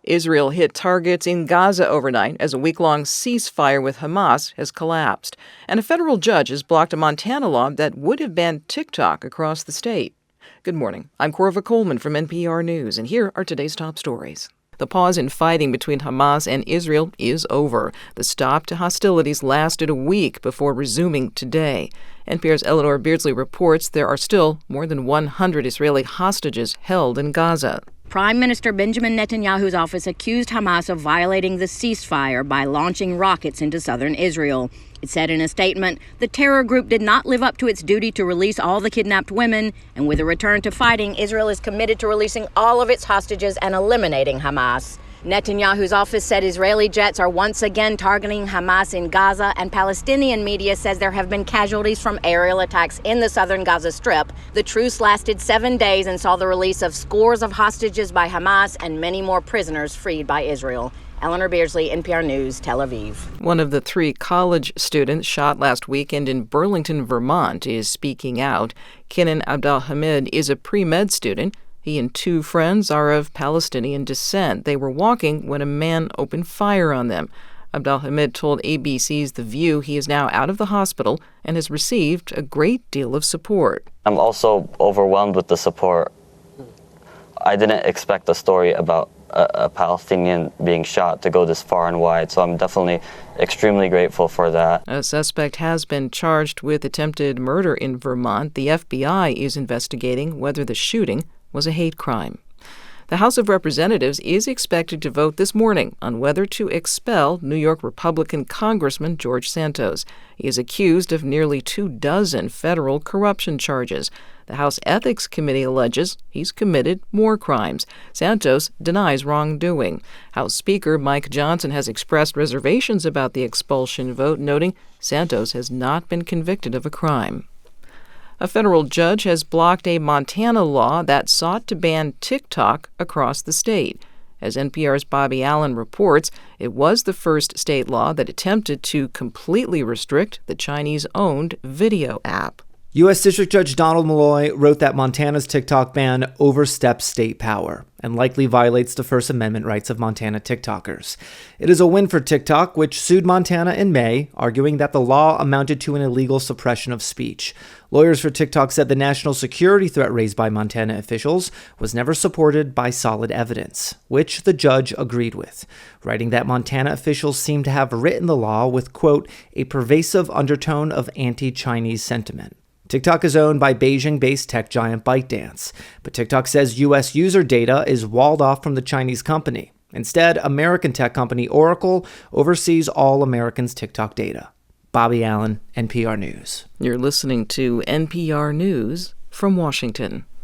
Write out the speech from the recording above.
Israel hit targets in Gaza overnight as a week-long ceasefire with Hamas has collapsed. And a federal judge has blocked a Montana law that would have banned TikTok across the state. Good morning. I'm Corva Coleman from NPR News, and here are today's top stories. The pause in fighting between Hamas and Israel is over. The stop to hostilities lasted a week before resuming today. NPR's Eleanor Beardsley reports there are still more than 100 Israeli hostages held in Gaza. Prime Minister Benjamin Netanyahu's office accused Hamas of violating the ceasefire by launching rockets into southern Israel. It said in a statement, the terror group did not live up to its duty to release all the kidnapped women, and with a return to fighting, Israel is committed to releasing all of its hostages and eliminating Hamas. Netanyahu's office said Israeli jets are once again targeting Hamas in Gaza, and Palestinian media says there have been casualties from aerial attacks in the southern Gaza Strip. The truce lasted 7 days and saw the release of scores of hostages by Hamas and many more prisoners freed by Israel. Eleanor Beardsley, NPR News, Tel Aviv. One of the 3 college students shot last weekend in Burlington, Vermont, is speaking out. Kenan Abdelhamid is a pre-med student. He and 2 friends are of Palestinian descent. They were walking when a man opened fire on them. Abdelhamid told ABC's The View he is now out of the hospital and has received a great deal of support. I'm also overwhelmed with the support. I didn't expect a story about a Palestinian being shot to go this far and wide, so I'm definitely extremely grateful for that. A suspect has been charged with attempted murder in Vermont. The FBI is investigating whether the shooting was a hate crime. The House of Representatives is expected to vote this morning on whether to expel New York Republican Congressman George Santos. He is accused of nearly 24 federal corruption charges. The House Ethics Committee alleges he's committed more crimes. Santos denies wrongdoing. House Speaker Mike Johnson has expressed reservations about the expulsion vote, noting Santos has not been convicted of a crime. A federal judge has blocked a Montana law that sought to ban TikTok across the state. As NPR's Bobby Allen reports, it was the first state law that attempted to completely restrict the Chinese-owned video app. U.S. District Judge Donald Malloy wrote that Montana's TikTok ban oversteps state power and likely violates the First Amendment rights of Montana TikTokers. It is a win for TikTok, which sued Montana in May, arguing that the law amounted to an illegal suppression of speech. Lawyers for TikTok said the national security threat raised by Montana officials was never supported by solid evidence, which the judge agreed with, writing that Montana officials seem to have written the law with, quote, a pervasive undertone of anti-Chinese sentiment. TikTok is owned by Beijing-based tech giant ByteDance, but TikTok says U.S. user data is walled off from the Chinese company. Instead, American tech company Oracle oversees all Americans' TikTok data. Bobby Allen, NPR News. You're listening to NPR News from Washington.